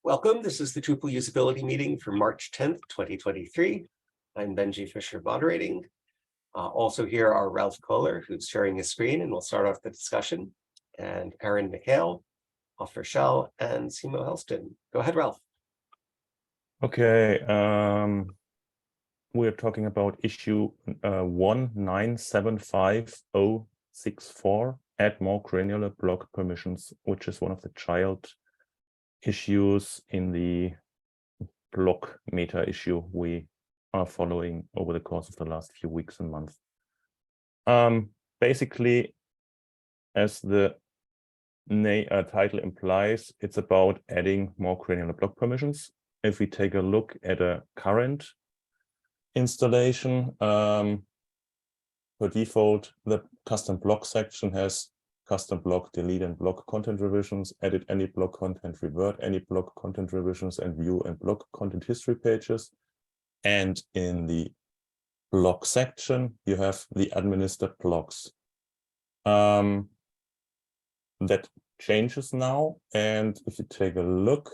Welcome. This is the Drupal usability meeting for March 10th, 2023. I'm Benji Fisher moderating. Also here are Ralph Kohler, who's sharing his screen, and we'll start off the discussion, and Aaron McHale, Ofer Shell, and Simo Helston. Go ahead, Ralph. Okay, we're talking about issue 1975064, add more granular block permissions, which is one of the child issues in the block meta issue we are following over the course of the last few weeks and months. Basically, as the title implies, it's about adding more granular block permissions. If we take a look at a current installation, per default, the custom block section has custom block, delete and block content revisions, edit any block content, revert any block content revisions, and view and block content history pages. And in the block section, you have the administered blocks. That changes now. And if you take a look,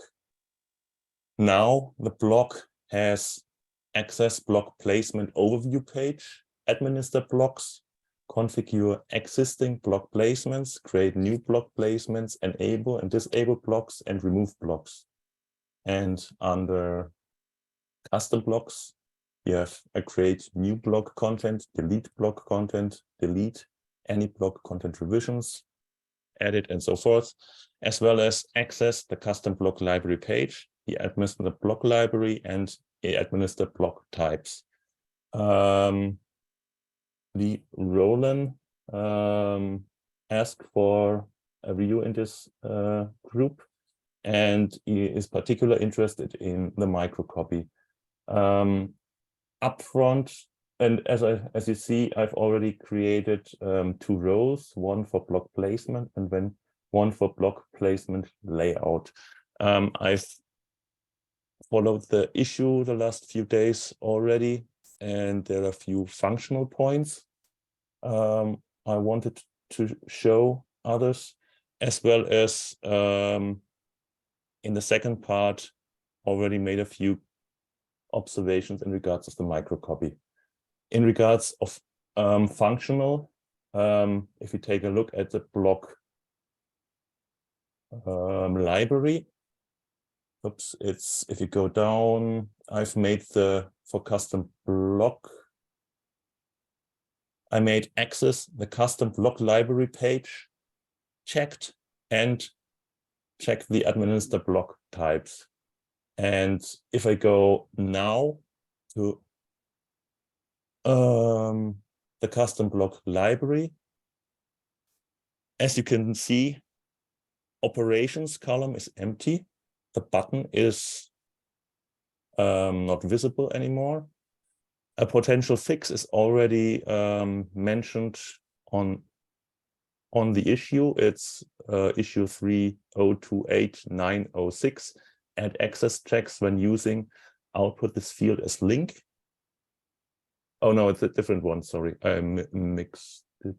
now the block has access block placement overview page, administer blocks, configure existing block placements, create new block placements, enable and disable blocks, and remove blocks. And under custom blocks, you have a create new block content, delete block content, delete any block content revisions, edit and so forth, as well as access the custom block library page, the administer block library, and administer block types. The Roland asked for a review in this group, and he is particularly interested in the microcopy. Upfront, and as you see, I've already created 2 rows, one for block placement and then one for block placement layout. I've followed the issue the last few days already, and there are a few functional points I wanted to show others, as well as in the second part already made a few observations in regards of the microcopy. In regards of functional, if you take a look at the block library, oops, if you go down, I've made for custom block, I made access the custom block library page checked and check the administer block types. And if I go now to the custom block library, as you can see, operations column is empty. The button is not visible anymore. A potential fix is already mentioned on the issue. It's issue 3028906. Add access checks when using output this field as link. Oh no, it's a different one. Sorry, I mixed it.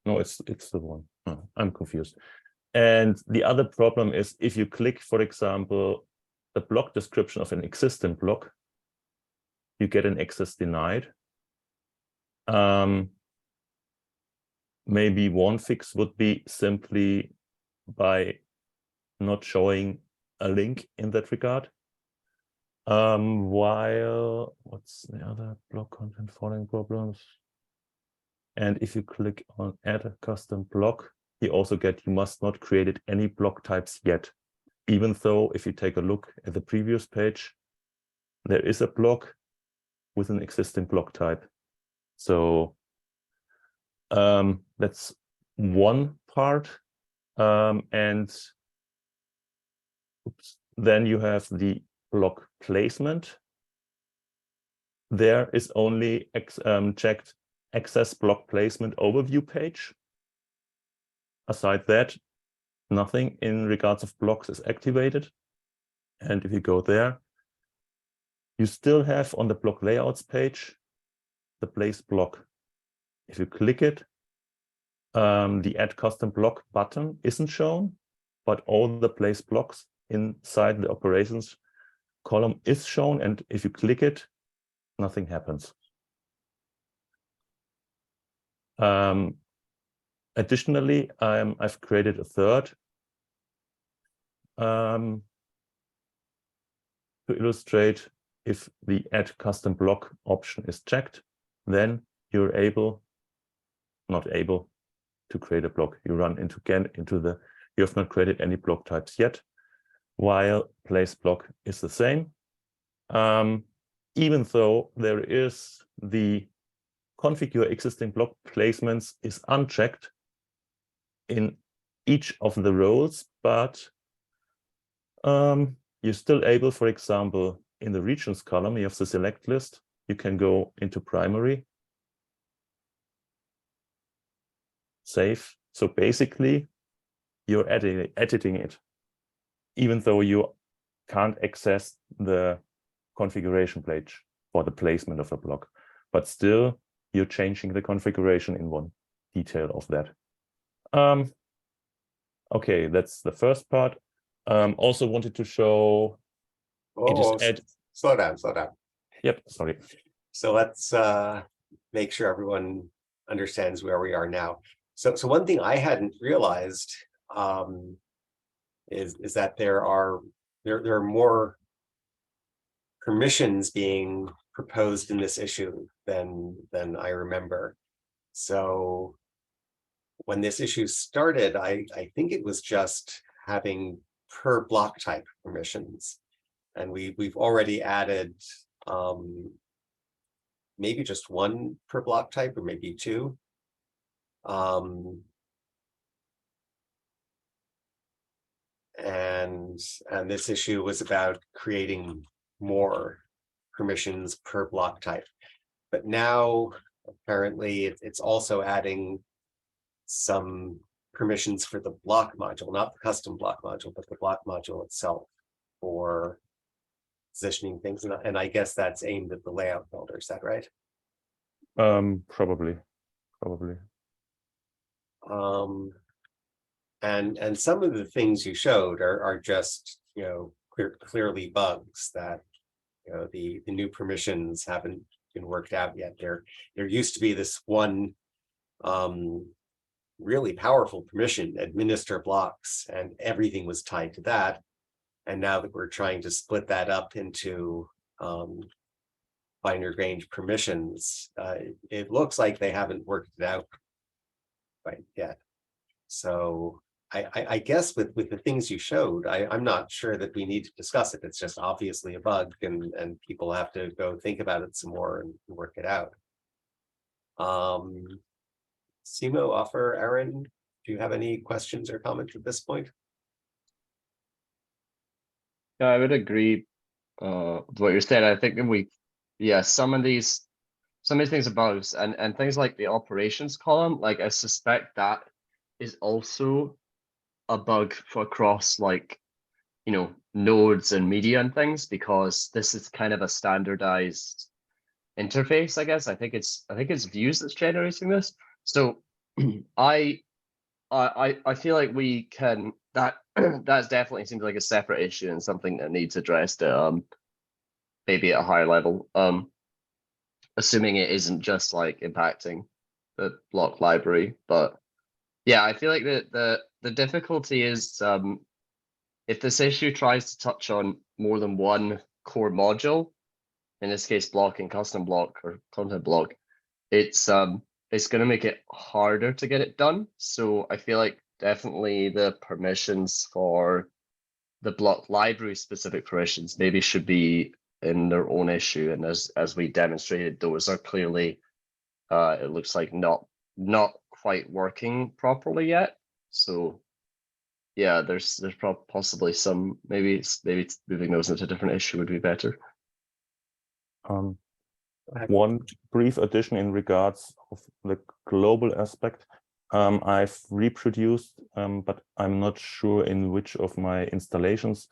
No, it's the one. Oh, I'm confused. And the other problem is if you click, for example, the block description of an existing block, you get an access denied. Maybe one fix would be simply by not showing a link in that regard. While, what's the other block content following problems? And if you click on add a custom block, you also get you must not create any block types yet. Even though if you take a look at the previous page, there is a block with an existing block type. So that's one part. And oops, then you have the block placement. There is only checked access block placement overview page. Aside that, nothing in regards of blocks is activated. And if you go there, you still have on the block layouts page the place block. If you click it, the add custom block button isn't shown, but all the place blocks inside the operations column is shown, and if you click it, nothing happens. Additionally, I've created a third to illustrate if the add custom block option is checked, then you're not able to create a block. You run you have not created any block types yet, while place block is the same. Even though there is the configure existing block placements is unchecked in each of the roles, but you're still able, for example, in the regions column, you have the select list. You can go into primary, save. So basically, you're editing it, even though you can't access the configuration page for the placement of the block, but still you're changing the configuration in one detail of that. Okay, that's the first part. Also wanted to show. Slow down. Yep, sorry. So let's make sure everyone understands where we are now. So one thing I hadn't realized is that there are more permissions being proposed in this issue than I remember. So when this issue started, I think it was just having per block type permissions, and we've already added maybe just one per block type, or maybe two. And this issue was about creating more permissions per block type. But now apparently it's also adding some permissions for the block module, not the custom block module, but the block module itself for positioning things. And I guess that's aimed at the layout builder. Is that right? Probably. And some of the things you showed are just, clearly bugs that, the new permissions haven't been worked out yet. There used to be this one really powerful permission, administer blocks, and everything was tied to that. And now that we're trying to split that up into finer grained permissions, it looks like they haven't worked it out right yet. So I guess with the things you showed, I'm not sure that we need to discuss it. It's just obviously a bug, and people have to go think about it some more and work it out. Simo, Offer, Aaron, do you have any questions or comments at this point? Yeah, I would agree with what you said. I think some of these things are bugs, and things like the operations column, like I suspect that is also a bug for across nodes and media and things, because this is kind of a standardized interface, I guess. I think it's views that's generating this. So I feel like we can that definitely seems like a separate issue and something that needs addressed maybe at a higher level. Assuming it isn't just like impacting the block library, but yeah, I feel like the difficulty is if this issue tries to touch on more than one core module, in this case block and custom block or content block, it's going to make it harder to get it done. So I feel like definitely the permissions for the block library specific permissions maybe should be in their own issue, and as we demonstrated, those are clearly it looks like not quite working properly yet. So yeah, there's possibly some maybe moving those into a different issue would be better. One brief addition in regards of the global aspect. I've reproduced, but I'm not sure in which of my installations,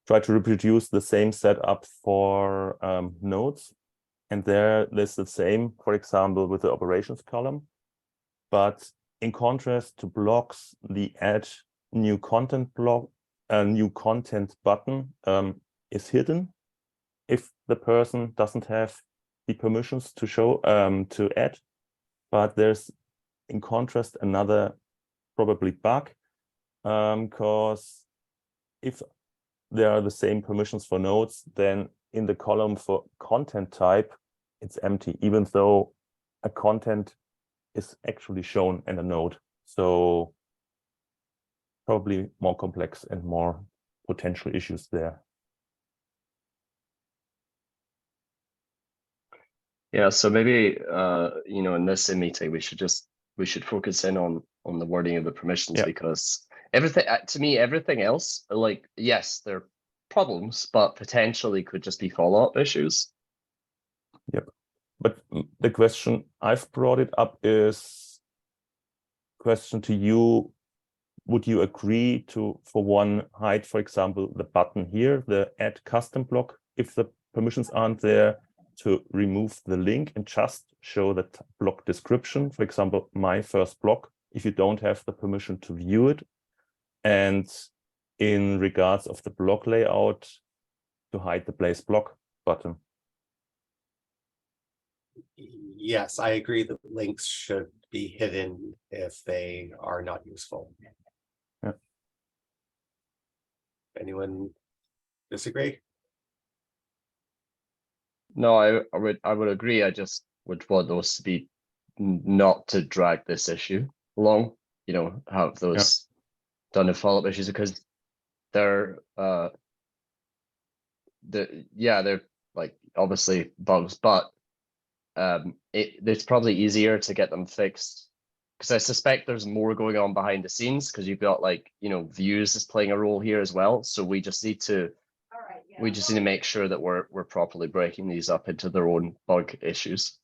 try to reproduce the same setup for nodes. And there's the same, for example, with the operations column. But in contrast to blocks, the add new content block a new content button is hidden if the person doesn't have the permissions to show to add. But there's, in contrast, another probably bug, because if there are the same permissions for nodes, then in the column for content type, it's empty, even though a content is actually shown in a node. So probably more complex and more potential issues there. Yeah, so maybe you know, in this meeting we should focus in on the wording of the permissions, Yeah. because everything to me, everything else, like, yes, there are problems, but potentially could just be follow-up issues. Yep. But the question I've brought it up is question to you. Would you agree to, for one, hide, for example, the button here, the add custom block, if the permissions aren't there, to remove the link and just show the block description, for example, my first block, if you don't have the permission to view it? And in regards of the block layout, to hide the place block button. Yes, I agree that links should be hidden if they are not useful. Yeah. Anyone disagree? No, I would agree. I just would want those to be not to drag this issue along, you know, have those done in follow-up issues, because they're they're like obviously bugs, but it's probably easier to get them fixed, because I suspect there's more going on behind the scenes, because you've got, like, you know, views is playing a role here as well. So we just need to make sure that we're properly breaking these up into their own bug issues.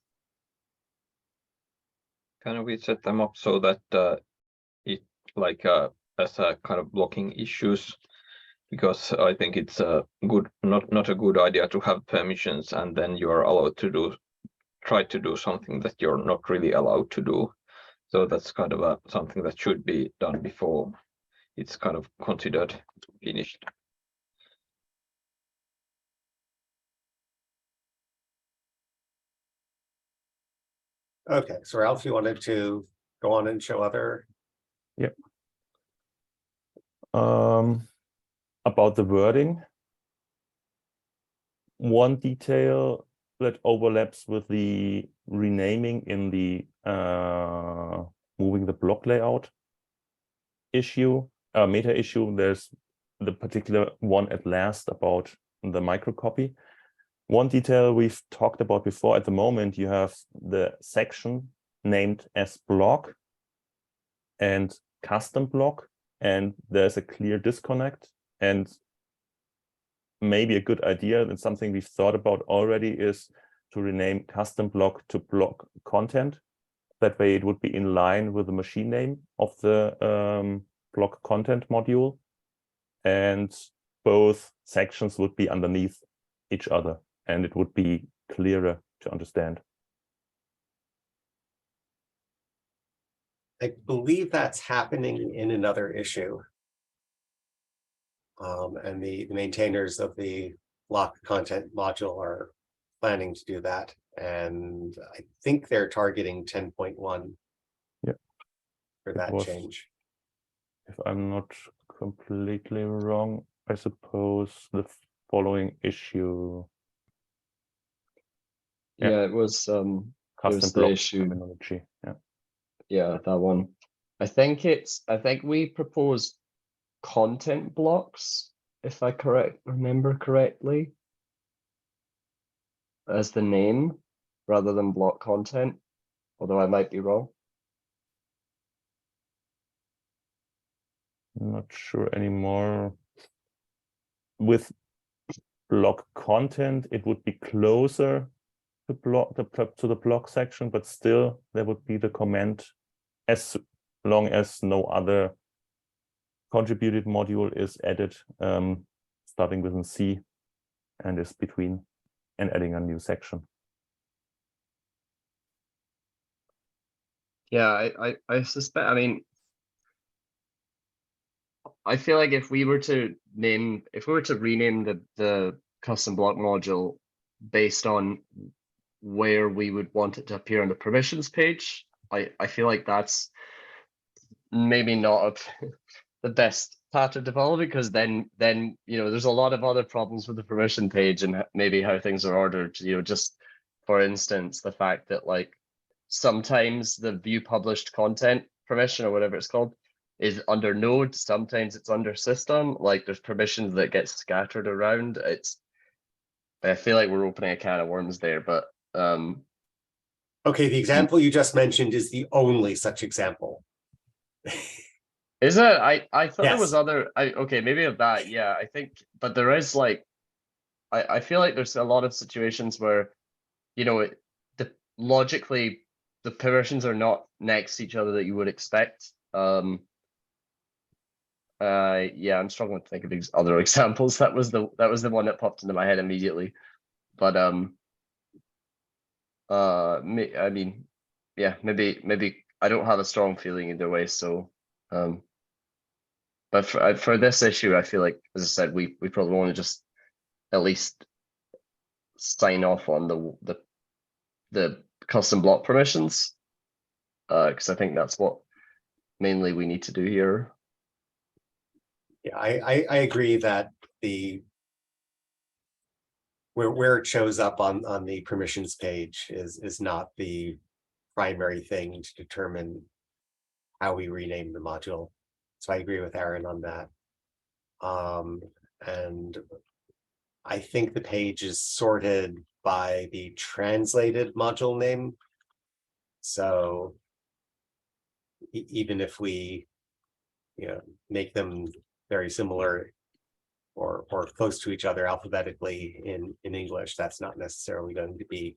Can we set them up so that it like as a kind of blocking issues? Because I think it's a good, not a good idea to have permissions and then you are allowed to try to do something that you're not really allowed to do. So that's kind of something that should be done before it's kind of considered finished. Okay, so Ralph, you wanted to go on and show other? Yep. About the wording, one detail that overlaps with the renaming in the moving the block layout issue, meta issue, there's the particular one at last about the microcopy. One detail we've talked about before, at the moment you have the section named as block and custom block, and there's a clear disconnect. And maybe a good idea, and something we've thought about already, is to rename custom block to block content. That way it would be in line with the machine name of the block content module, and both sections would be underneath each other, and it would be clearer to understand. I believe that's happening in another issue. And the maintainers of the block content module are planning to do that. And I think they're targeting 10.1 for that change. If I'm not completely wrong, I suppose the following issue. Yeah, it was Custom the block issue. terminology. Yeah, that one. I think we proposed content blocks, if I remember correctly, as the name rather than block content, although I might be wrong. I'm not sure anymore. With block content, it would be closer to the block section, but still there would be the comment, as long as no other contributed module is added, starting with a C and is between, and adding a new section. Yeah, I suspect, I mean, I feel like if we were to rename the custom block module based on where we would want it to appear on the permissions page, I feel like that's maybe not the best path of development, because then there's a lot of other problems with the permission page and maybe how things are ordered. Just for instance, the fact that like sometimes the view published content permission or whatever it's called is under node, sometimes it's under system. Like there's permissions that get scattered around. I feel like we're opening a can of worms there, but Okay, the example you just mentioned is the only such example. is it? I thought there was Yes. other. Okay, maybe of that. Yeah, I think, but there is like, I feel like there's a lot of situations where, logically the permissions are not next to each other that you would expect. Yeah, I'm struggling to think of other examples. That was the one that popped into my head immediately. But I mean, yeah, maybe I don't have a strong feeling either way. So, but for this issue, I feel like, as I said, we probably want to just at least sign off on the custom block permissions, because I think that's what mainly we need to do here. Yeah, I agree that where it shows up on the permissions page is not the primary thing to determine how we rename the module. So I agree with Aaron on that. And I think the page is sorted by the translated module name. So even if we, make them very similar or close to each other alphabetically in English, that's not necessarily going to be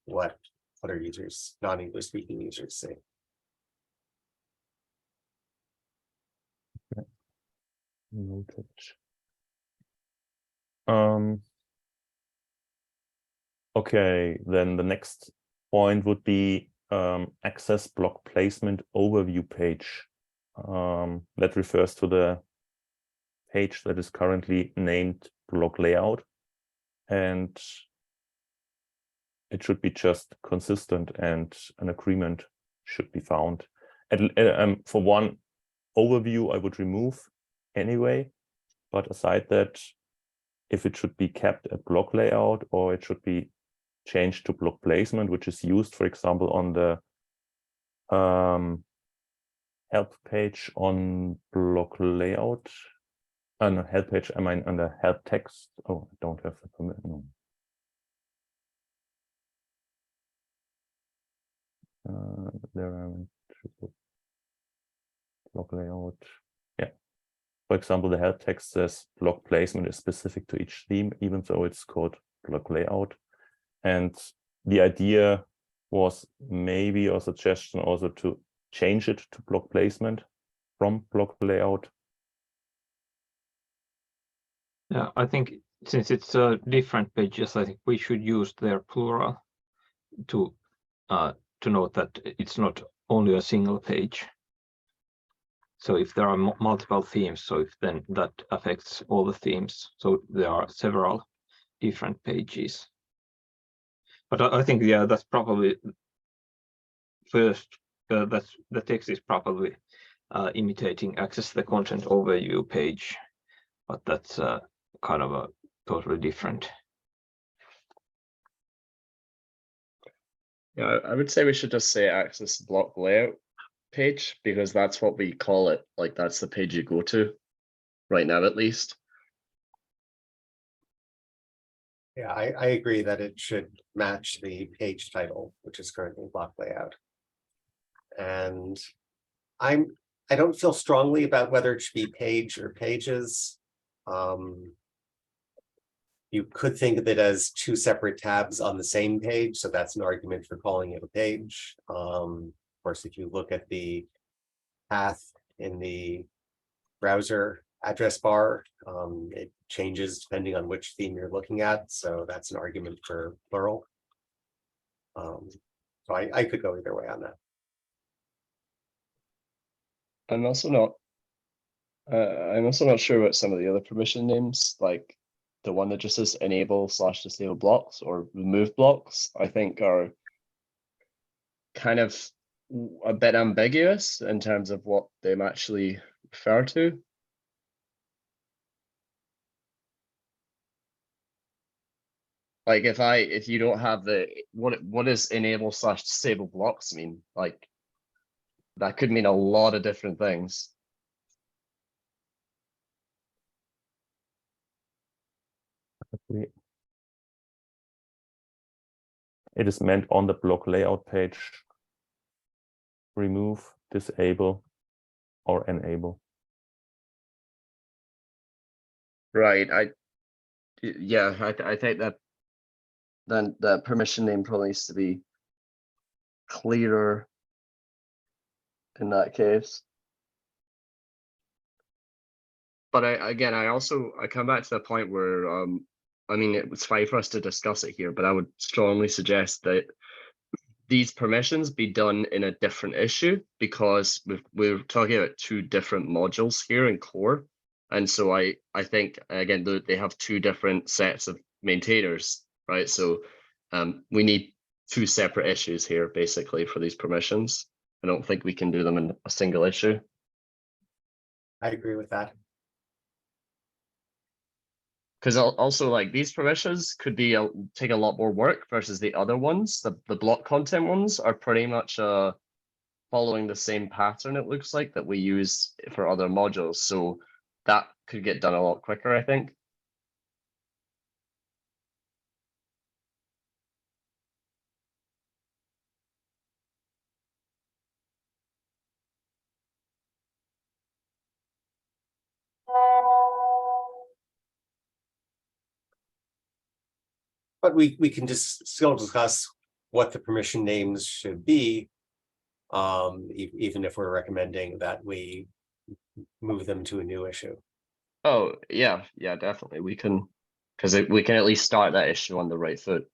what other users, non-English speaking users, say. Noted. Okay, then the next point would be access block placement overview page. That refers to the page that is currently named block layout, and it should be just consistent and an agreement should be found. For one overview, I would remove anyway, but aside that, if it should be kept at block layout or it should be changed to block placement, which is used, for example, on the help page on block layout. No, help page, I mean, on the help text. Oh, I don't have the permit. No. There are block layout. Yeah. For example, the help text says block placement is specific to each theme, even though it's called block layout. And the idea was maybe a suggestion also to change it to block placement from block layout. Yeah, I think since it's different pages, I think we should use their plural to note that it's not only a single page. So if there are multiple themes, so if then that affects all the themes. So there are several different pages. But I think, yeah, that's probably first, that's the text is probably imitating access the content overview page, but that's kind of a totally different. Yeah, I would say we should just say access block layout page, because that's what we call it. Like that's the page you go to right now, at least. Yeah, I agree that it should match the page title, which is currently block layout. And I don't feel strongly about whether it should be page or pages. You could think of it as two separate tabs on the same page, so that's an argument for calling it a page. Of course, if you look at the path in the browser address bar, it changes depending on which theme you're looking at, so that's an argument for plural. So I could go either way on that. I'm also not I'm also not sure about some of the other permission names, like the one that just says enable/disable blocks or remove blocks, I think are kind of a bit ambiguous in terms of what they actually refer to. Like if you don't have the what does enable/disable blocks mean? Like that could mean a lot of different things. It is meant on the block layout page. Remove, disable, or enable. Right. I think that then the permission name probably needs to be clearer in that case. But I come back to the point where I mean it's fine for us to discuss it here, but I would strongly suggest that these permissions be done in a different issue, because we're talking about two different modules here in core. And so I think again they have two different sets of maintainers, right? So we need two separate issues here basically for these permissions. I don't think we can do them in a single issue. I agree with that. Because also like these permissions could be take a lot more work versus the other ones. The block content ones are pretty much following the same pattern, it looks like, that we use for other modules. So that could get done a lot quicker, I think. But we can just still discuss what the permission names should be, even if we're recommending that we move them to a new issue. Oh yeah, definitely we can, because we can at least start that issue on the right foot.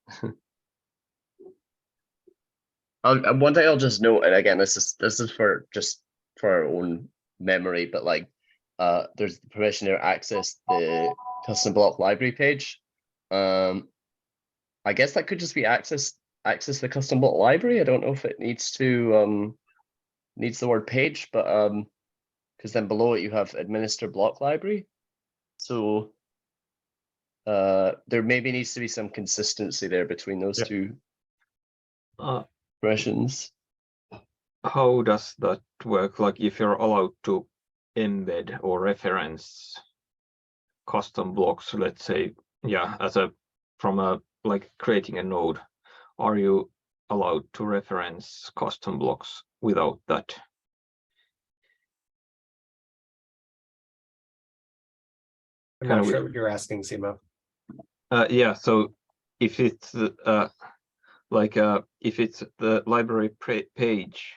One thing I'll just note, and again, this is for just for our own memory, but like there's the permission to access the custom block library page. I guess that could just be access the custom block library. I don't know if it needs to needs the word page, but because then below it you have administer block library. So there maybe needs to be some consistency there between those two permissions. How does that work? Like if you're allowed to embed or reference custom blocks, let's say, yeah, from a like creating a node, are you allowed to reference custom blocks without that? I'm not sure what you're asking, Simo. Yeah, so if it's if it's the library page,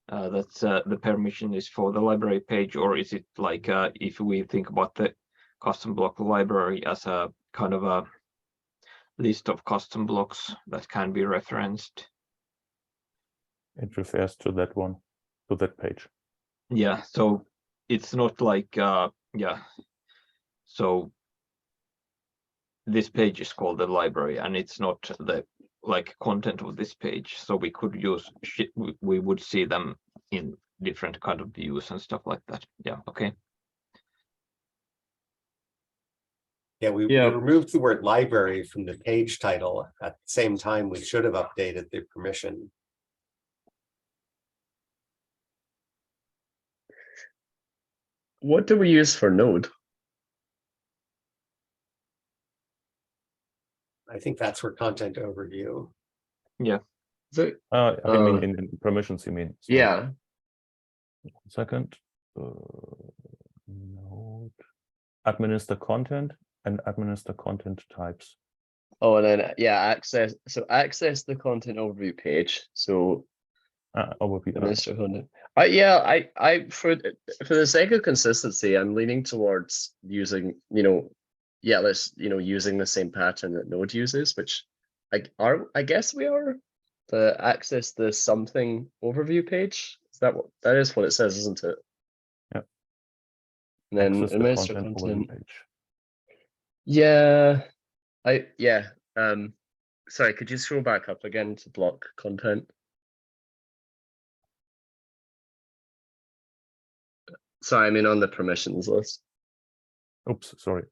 that's the permission is for the library page, or is it like if we think about the custom block library as a kind of a list of custom blocks that can be referenced? It refers to that one, to that page. Yeah, so it's not like yeah, so this page is called the library and it's not the like content of this page, so we could use we would see them in different kind of views and stuff like that. Yeah, okay. Yeah, we removed the word library from the page title. At the same time, we should have updated the permission. What do we use for node? I think that's for content overview. Yeah. I mean in permissions, you mean? So, yeah. 1 second. Node. Administer content and administer content types. Oh, and then access. So access the content overview page. So Overview. administer content. I for the sake of consistency, I'm leaning towards using, using the same pattern that Node uses, which I guess we are, to access the something overview page. Is that is what it says, isn't it? Yeah. And then access the administer content overview content. page. Yeah, sorry, could you scroll back up again to block content? Sorry, I mean on the permissions list. Oops, sorry.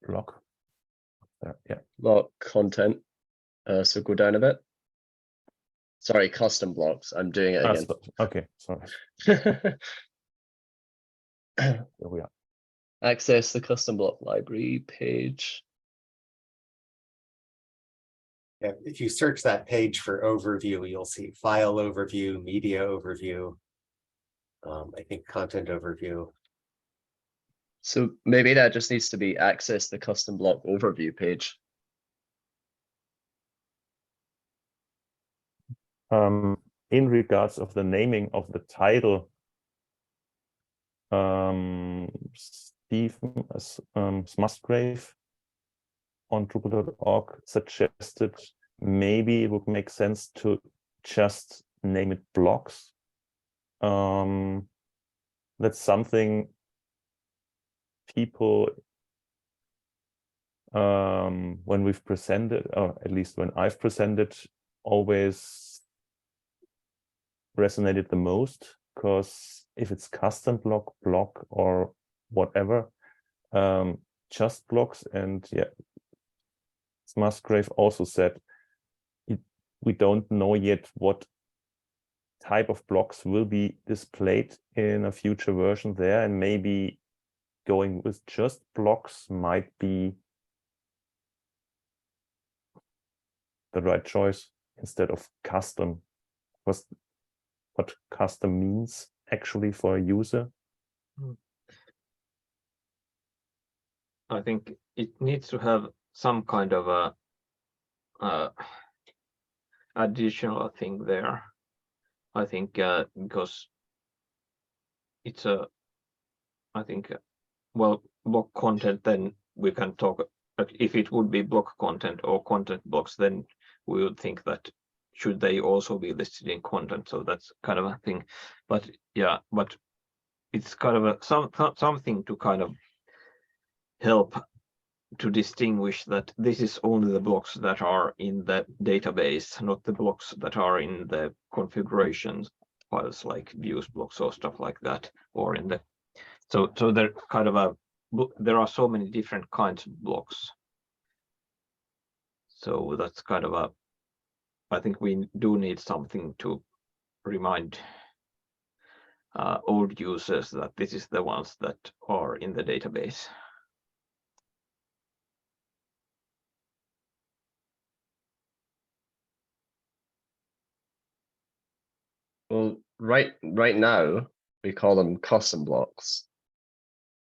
Block. Yeah. Block content. So go down a bit. Sorry, custom blocks. I'm doing it again. Okay, sorry. There we are. Access the custom block library page. Yeah, if you search that page for overview, you'll see file overview, media overview. I think content overview. So maybe that just needs to be access the custom block overview page. In regards of the naming of the title, Stephen Musgrave on Drupal.org suggested maybe it would make sense to just name it blocks. That's something people, when we've presented, or at least when I've presented, always resonated the most, because if it's custom block, or whatever, just blocks. And yeah, Musgrave also said we don't know yet what type of blocks will be displayed in a future version there, and maybe going with just blocks might be the right choice instead of custom, because what custom means actually for a user. I think it needs to have some kind of a additional thing there. I think because it's I think, well, block content, then we can talk, but if it would be block content or content blocks, then we would think that should they also be listed in content. So that's kind of a thing. But yeah, but it's kind of something to kind of help to distinguish that this is only the blocks that are in the database, not the blocks that are in the configurations files like views blocks or stuff like that, or in the so they're kind of there are so many different kinds of blocks. So that's kind of I think we do need something to remind old users that this is the ones that are in the database. Well, right now we call them custom blocks.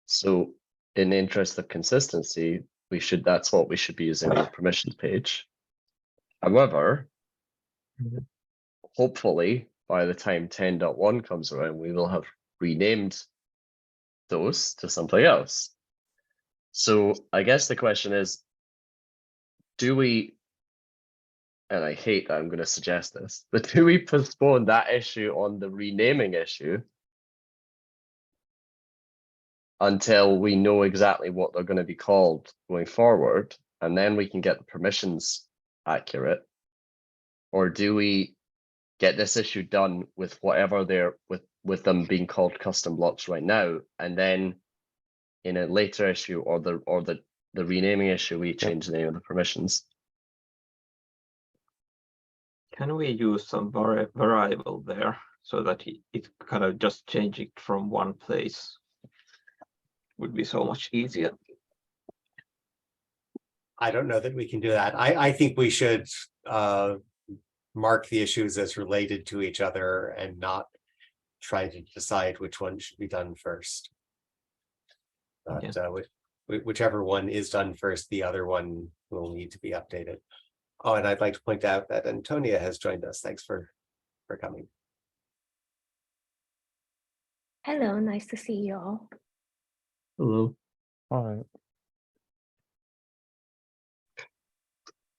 So in the interest of consistency, that's what we should be using on the permissions page. However, hopefully by the time 10.1 comes around, we will have renamed those to something else. So I guess the question is, do we, and I hate that I'm going to suggest this, but do we postpone that issue on the renaming issue until we know exactly what they're going to be called going forward, and then we can get the permissions accurate? Or do we get this issue done with whatever they're with them being called custom blocks right now, and then in a later issue or the renaming issue, we change the name of the permissions? Can we use some variable there so that it kind of just change it from one place? Would be so much easier. I don't know that we can do that. I think we should mark the issues as related to each other and not try to decide which one should be done first. But whichever one is done first, the other one will need to be updated. Oh, and I'd like to point out that Antonia has joined us. Thanks for coming. Hello, nice to see you all. Hello. All right.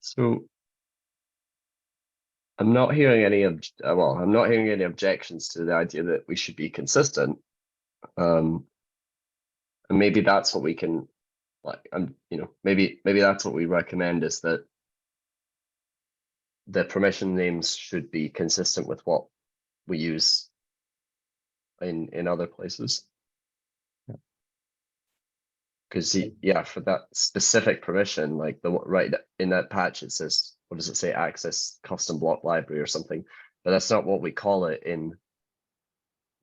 So I'm not hearing any I'm not hearing any objections to the idea that we should be consistent. And maybe that's what we can, like, maybe that's what we recommend, is that the permission names should be consistent with what we use in other places. Because yeah, for that specific permission, like right in that patch, it says, what does it say? Access custom block library or something, but that's not what we call it in.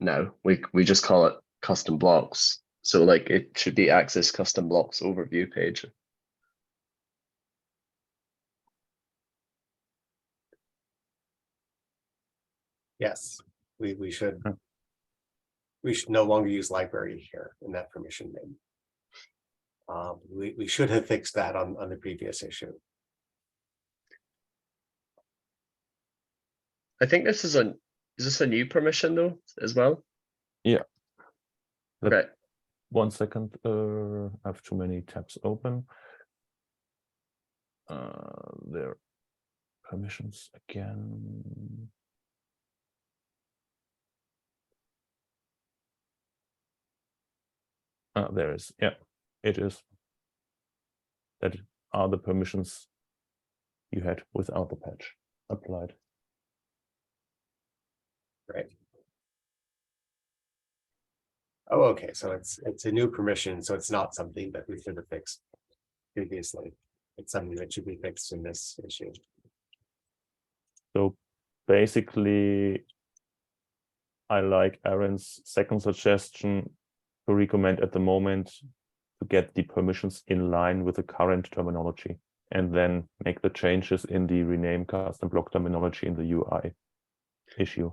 No, we just call it custom blocks. So like it should be access custom blocks overview page. Yes, we should no longer use library here in that permission name. We should have fixed that on the previous issue. I think this is this a new permission though as well? Yeah. Okay. 1 second. I have too many tabs open. There, permissions again. There is, yeah, it is. That are the permissions you had without the patch applied. Right. Oh, okay. So it's a new permission. So it's not something that we should have fixed previously. It's something that should be fixed in this issue. So basically, I like Aaron's second suggestion to recommend at the moment to get the permissions in line with the current terminology and then make the changes in the rename custom block terminology in the UI issue.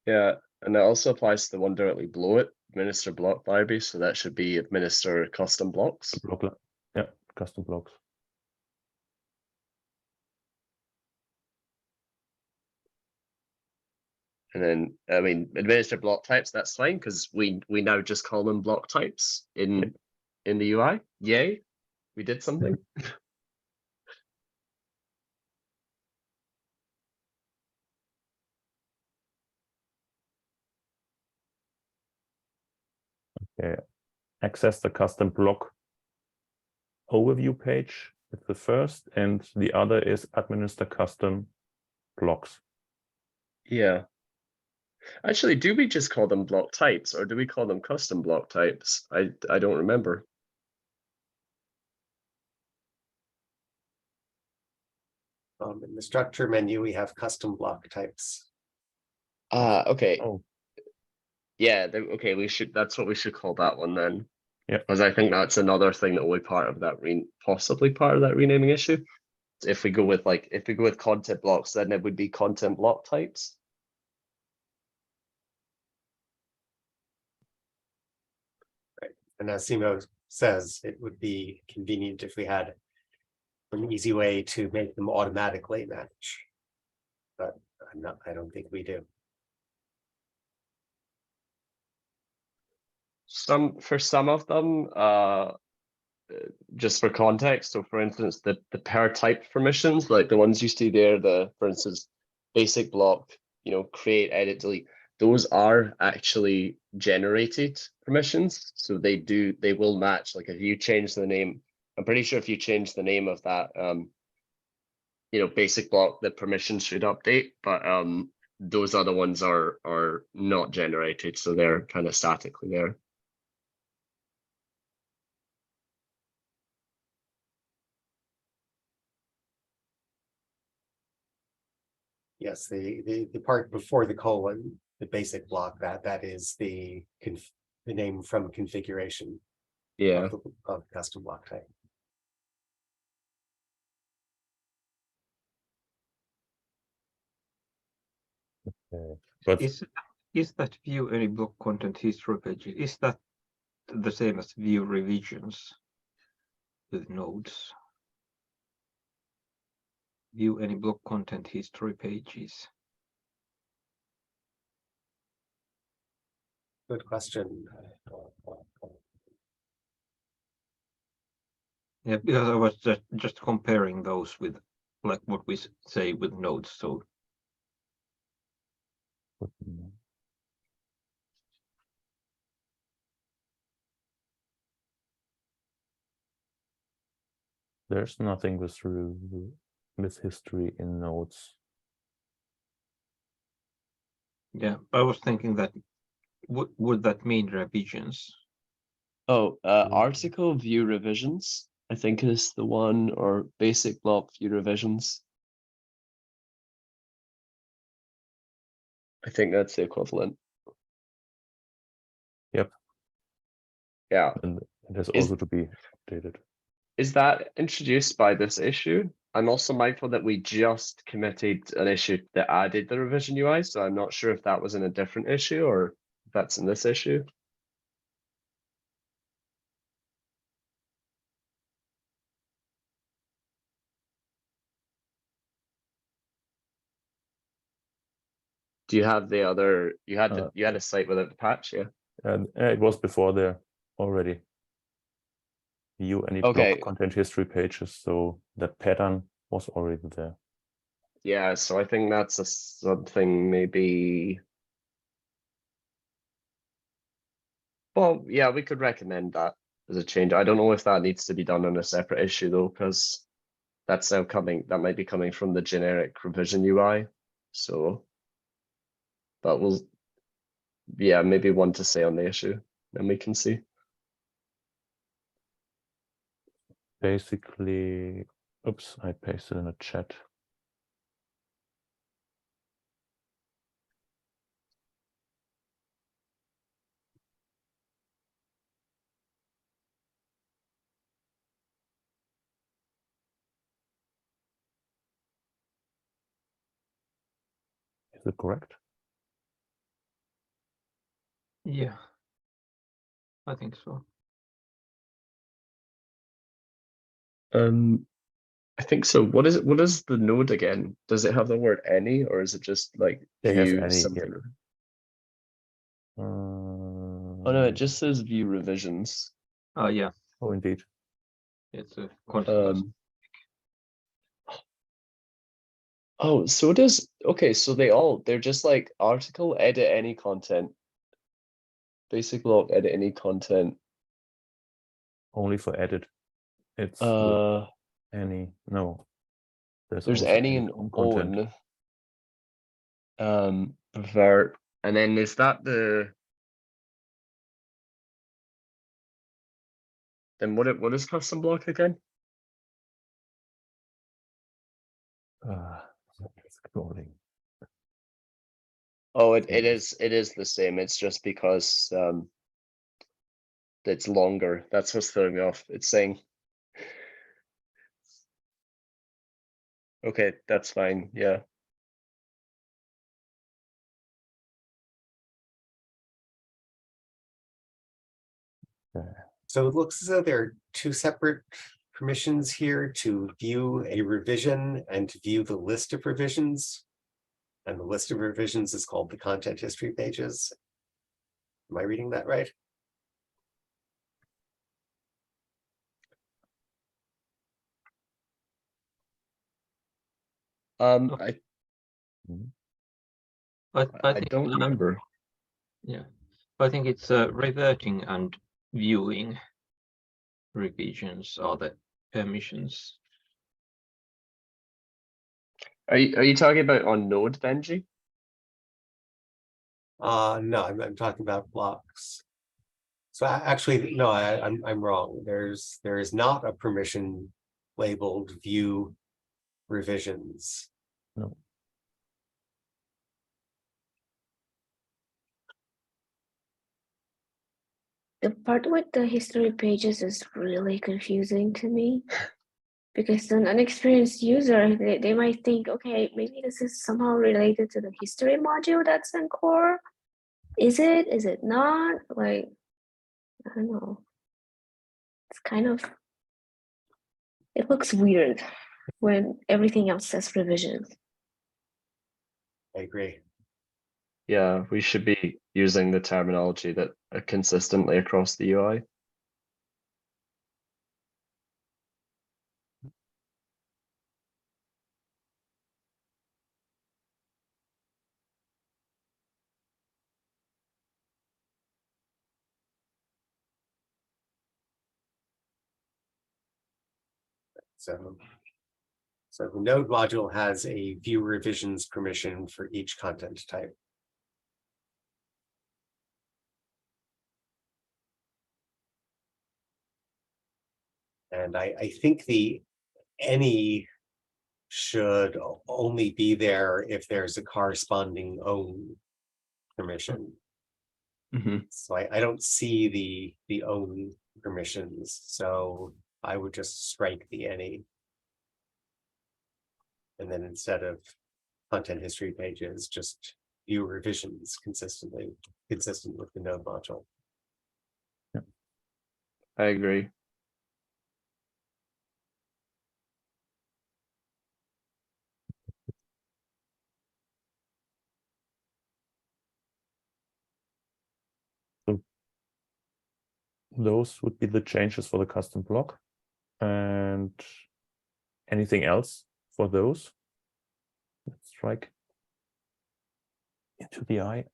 Yeah, and that also applies to the one directly below it, administer block library. So that should be administer custom blocks. Yeah, custom blocks. And then, I mean, administer block types, that's fine, because we now just call them block types in the UI. Yay, we did something. Okay. Access the custom block overview page. It's the first, and the other is administer custom blocks. Yeah. Actually, do we just call them block types, or do we call them custom block types? I don't remember. In the structure menu, we have custom block types. Okay. Oh, Yeah, okay, that's what we should call that one then. Yeah. Because I think that's another thing that will be part of that possibly part of that renaming issue. If we go with content blocks, then it would be content block types. And as Simo says, it would be convenient if we had an easy way to make them automatically match. But I don't think we do. For some of them, just for context, so for instance, the per type permissions, like the ones you see there, for instance, basic block, create, edit, delete, those are actually generated permissions. So they will match. Like if you change the name, I'm pretty sure if you change the name of that, basic block, the permissions should update, but those other ones are not generated, so they're kind of statically there. Yes, the part before the colon, the basic block, that is the name from configuration. Yeah. Of custom block type. but Is that view any block content history page? Is that the same as view revisions with nodes? View any block content history pages? Good question. Yeah, because I was just comparing those with like what we say with nodes. So There's nothing with history in nodes. Yeah, I was thinking that would that mean revisions? Oh, article view revisions, I think is the one, or basic block view revisions. I think that's the equivalent. Yep. Yeah. And it has Is- also to be updated. Is that introduced by this issue? I'm also mindful that we just committed an issue that added the revision UI, so I'm not sure if that was in a different issue or if that's in this issue. Do you have the other? You had you had a site without the patch, yeah. And it was before there already. View any Okay. block content history pages, so that pattern was already there. Yeah, so I think that's something maybe. Well, yeah, we could recommend that as a change. I don't know if that needs to be done on a separate issue though, because that's now coming. That might be coming from the generic revision UI. So, but we'll, yeah, maybe one to say on the issue, then we can see. Basically, oops, I pasted in a chat. Is it correct? Yeah, I think so. I think so. What is it? What is the node again? Does it have the word any, or is it just like It has view any, something? yep. Oh no, it just says view revisions. Oh yeah, Oh, indeed. it's a constant. Oh, so okay, so they're just like article, edit any content. Basic block, edit any content. Only for edit. It's with any, no. There's also any and home content. own. Vert, and then is that the? Then what is custom block again? Scrolling. Oh, it is the same. It's just because it's longer. That's what's throwing me off. It's saying. Okay, that's fine. Yeah. So it looks as though there are two separate permissions here to view a revision and to view the list of revisions. And the list of revisions is called the content history pages. Am I reading that right? I I think don't remember. Yeah, I think it's reverting and viewing revisions are the permissions. Are you talking about on Node, Benji? No, I'm talking about blocks. So actually, no, I'm wrong. There is not a permission labeled view revisions. No. The part with the history pages is really confusing to me. Because an unexperienced user, they might think, okay, maybe this is somehow related to the history module that's in core. Is it? Is it not? Like, I don't know. It's kind of, it looks weird when everything else says revisions. I agree. Yeah, we should be using the terminology that consistently across the UI. So the node module has a view revisions permission for each content type. And I think the any should only be there if there's a corresponding own permission. So I don't see the own permissions, so I would just strike the any. And then instead of content history pages, just view revisions consistent with the node module. I agree. Those would be the changes for the custom block. And anything else for those? Let's strike into the eye.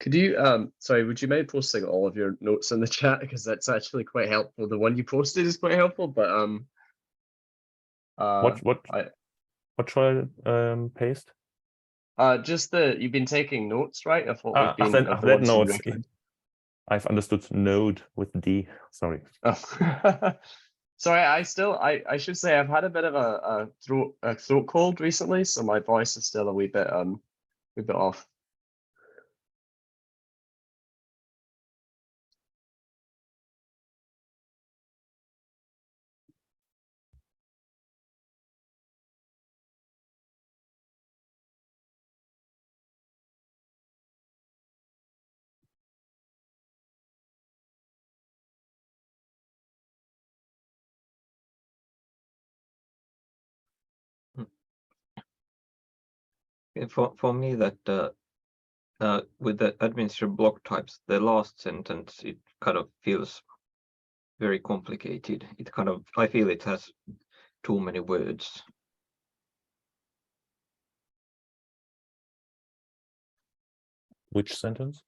Could you, sorry, would you mind posting all of your notes in the chat? Because that's actually quite helpful. The one you posted is quite helpful, but What should I paste? just you've been taking notes, right? Of what we've I've been, read of the ones you notes. recommend. I've understood node with D. Sorry. Oh. Sorry, I should say I've had a bit of a throat cold recently, so my voice is still a wee bit off. For me, that with the administrative block types, the last sentence, it kind of feels very complicated. It kind of, I feel it has too many words. Which sentence?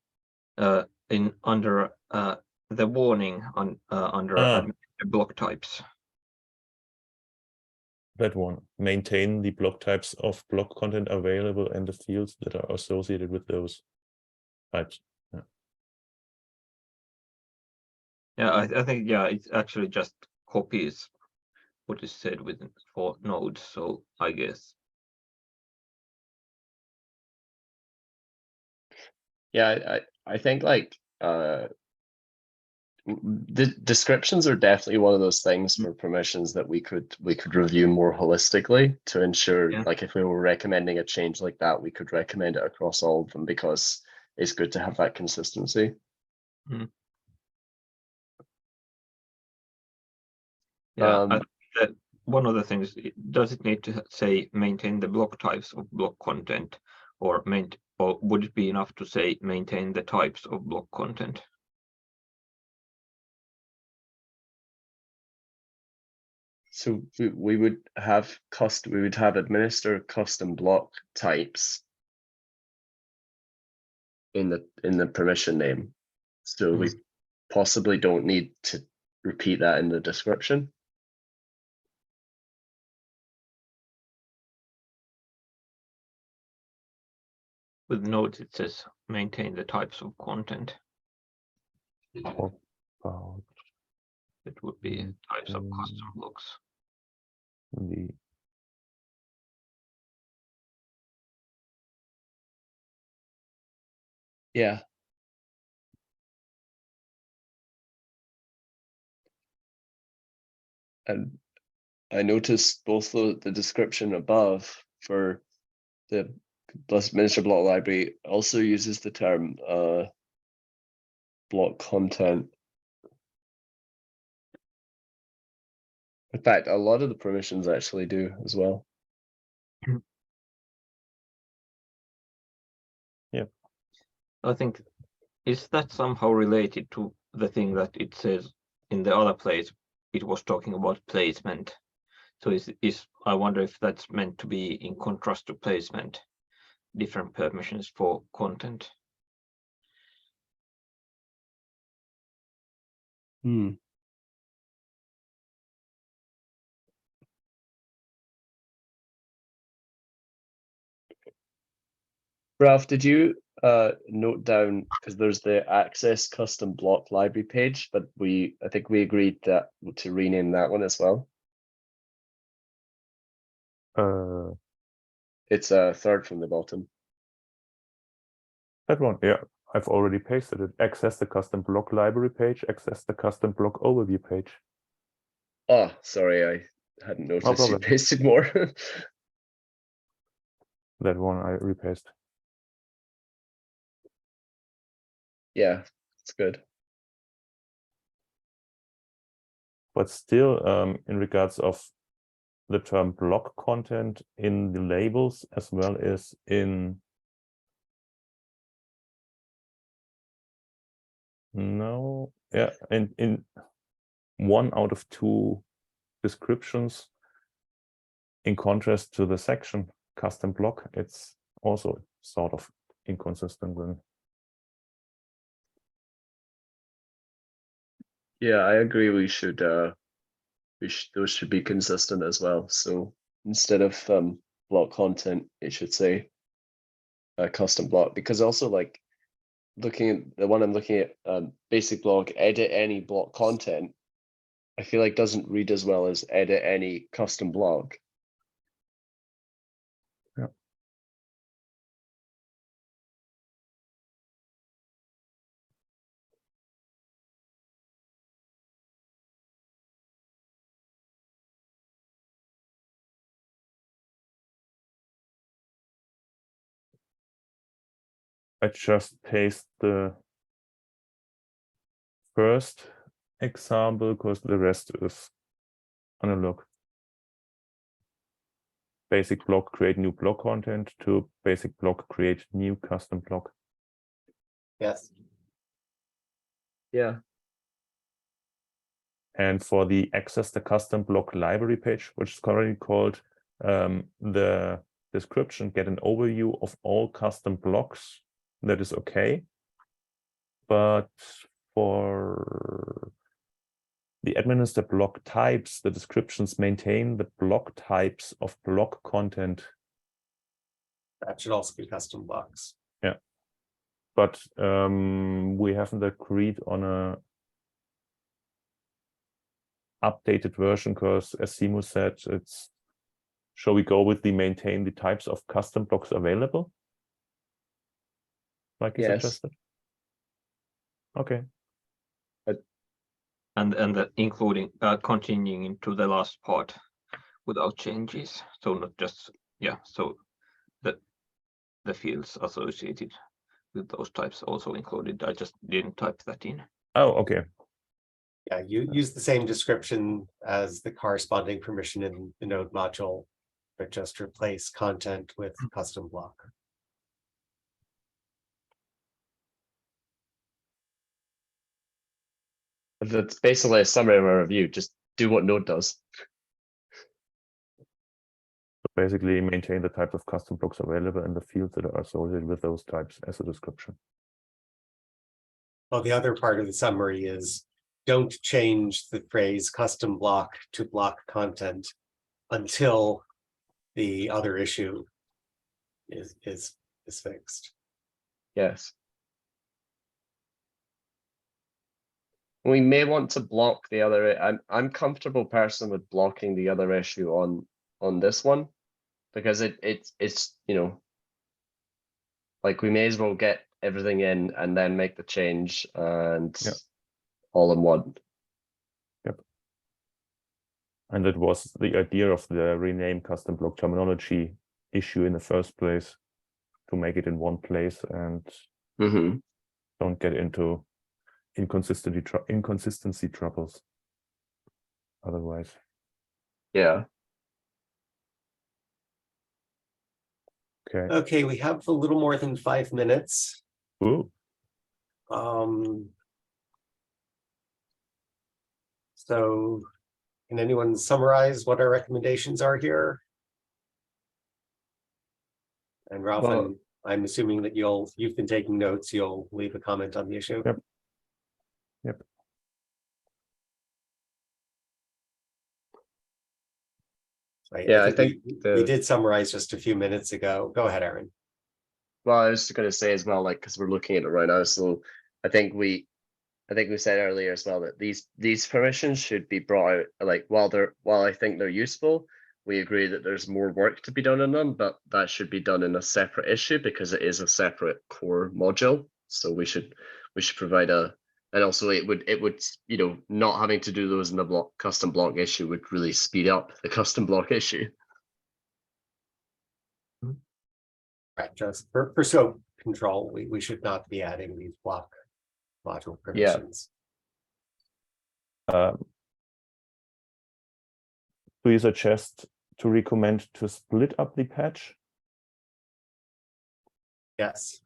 In under the warning on under administrative block types. That one. Maintain the block types of block content available and the fields that are associated with those types. Yeah, I think, yeah, it actually just copies what is said within for nodes. So I guess. Yeah, I think like the descriptions are definitely one of those things for permissions that we could review more holistically to ensure, Yeah. like if we were recommending a change like that, we could recommend it across all of them because it's good to have that consistency. Yeah, I think that one of the things, does it need to say maintain the block types of block content, or would it be enough to say maintain the types of block content? So we would have administer custom block types in the permission name. So we possibly don't need to repeat that in the description. With nodes, it says maintain the types of content. Or about It would be types of custom blocks. the Yeah. And I noticed both the description above for the administer block library also uses the term block content. In fact, a lot of the permissions actually do as well. Yeah. I think, is that somehow related to the thing that it says in the other place? It was talking about placement. So I wonder if that's meant to be in contrast to placement, different permissions for content. Ralph, did you note down, because there's the access custom block library page, but I think we agreed that to rename that one as well. It's a third from the bottom. That one, yeah, I've already pasted it. Access the custom block library page, access the custom block overview page. Oh, sorry, I hadn't noticed you problem. pasted more. That one I repaste. Yeah, it's good. But still, in regards of the term block content in the labels as well as in in 1 out of 2 descriptions, in contrast to the section custom block, it's also sort of inconsistent then. Yeah, I agree. Those should be consistent as well. So instead of block content, it should say custom block, because also like looking at the one I'm looking at, basic block, edit any block content, I feel like doesn't read as well as edit any custom block. Yeah. I just paste the first example because the rest is analog. Basic block, create new block content, to basic block, create new custom block. Yes. Yeah. And for the access the custom block library page, which is currently called the description, get an overview of all custom blocks, that is okay. But for the administer block types, the descriptions maintain the block types of block content. That should also be custom blocks. Yeah. But we haven't agreed on a updated version because, as Simu said, shall we go with the maintain the types of custom blocks available? Like you suggested? Okay. And including continuing into the last part without changes. So not just, yeah, so the fields associated with those types also included. I just didn't type that in. Oh, okay. Yeah, you use the same description as the corresponding permission in the node module, but just replace content with custom block. That's basically a summary of our review. Just do what Node does. Basically maintain the types of custom blocks available and the fields that are associated with those types as a description. Well, the other part of the summary is don't change the phrase custom block to block content until the other issue is fixed. Yes. We may want to block the other. I'm comfortable personally with blocking the other issue on this one, because it's you know, like we may as well get everything in and then make the change and Yeah. all in one. Yep. And that was the idea of the rename custom block terminology issue in the first place, to make it in one place and don't get into inconsistency troubles otherwise. Yeah. Okay. Okay, we have a little more than 5 minutes. Ooh. So can anyone summarize what our recommendations are here? And Ralph, Well, I'm assuming that you've been taking notes, you'll leave a comment on the issue. Yep. Yep. Yeah, I think we did summarize just a few minutes ago. Go ahead, Aaron. Well, I was going to say as well, like, because we're looking at it right now, so I think we said earlier as well that these permissions should be brought out, like, while I think they're useful, we agree that there's more work to be done on them, but that should be done in a separate issue because it is a separate core module. So we should provide and also it would, you know, not having to do those in the custom block issue would really speed up the custom block issue. Right, just for scope control, we should not be adding these block module permissions. Do you suggest to recommend to split up the patch? Yes.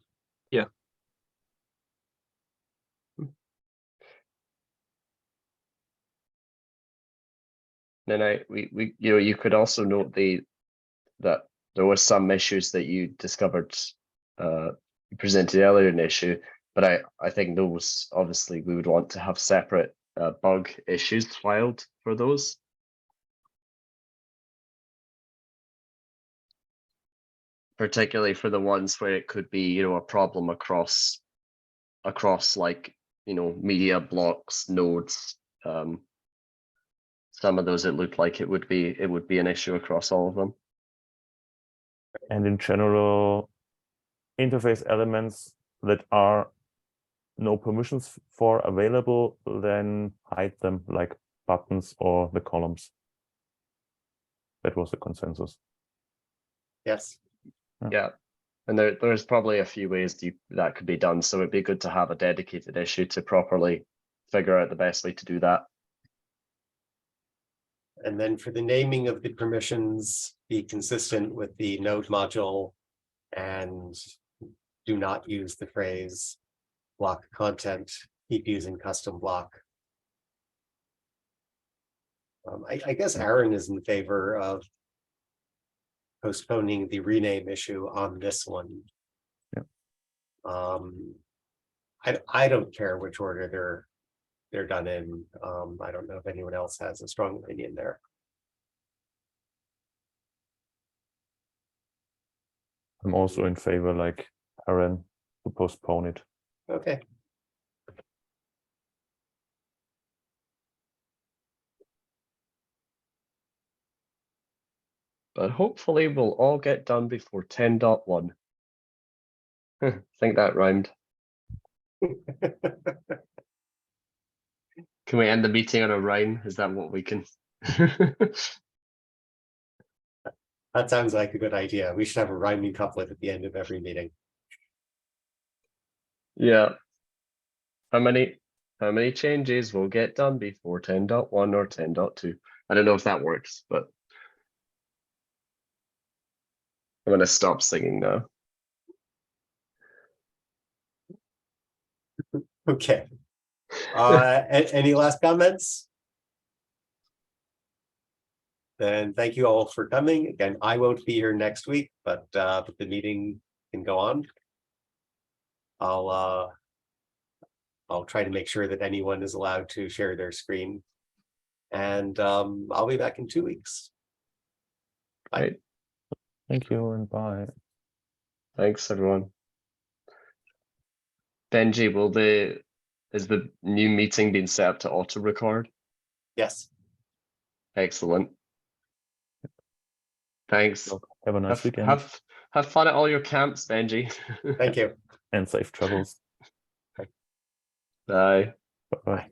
Then we you know, you could also note that there was some issues that you discovered, you presented earlier in the issue, but I think those obviously we would want to have separate bug issues filed for those. Particularly for the ones where it could be, you know, a problem across like, you know, media blocks, nodes. Some of those it looked like it would be an issue across all of them. And in general, interface elements that are no permissions for available, then hide them, like buttons or the columns. That was the consensus. Yes. Yeah, and there's probably a few ways that could be done. So it'd be good to have a dedicated issue to properly figure out the best way to do that. And then for the naming of the permissions, be consistent with the node module and do not use the phrase block content, keep using custom block. I guess Aaron is in favor of postponing the rename issue on this one. Yeah. I don't care which order they're done in. I don't know if anyone else has a strong opinion there. I'm also in favor, like Aaron, to postpone it. Okay. But hopefully we'll all get done before 10.1. I think that rhymed. Can we end the meeting on a rhyme? Is that what we can? That sounds like a good idea. We should have a rhyming couplet at the end of every meeting. Yeah. How many changes will get done before 10.1 or 10.2? I don't know if that works, but I'm gonna stop singing now. Okay. Any last comments? Then thank you all for coming. Again, I won't be here next week, but the meeting can go on. I'll try to make sure that anyone is allowed to share their screen. And I'll be back in 2 weeks. Bye. Right. Thank you and bye. Thanks, everyone. Benji, is the new meeting being set up to auto record? Yes. Excellent. Thanks. Have a nice weekend. Have fun at all your camps, Benji. Thank you. And safe travels. Bye. Bye.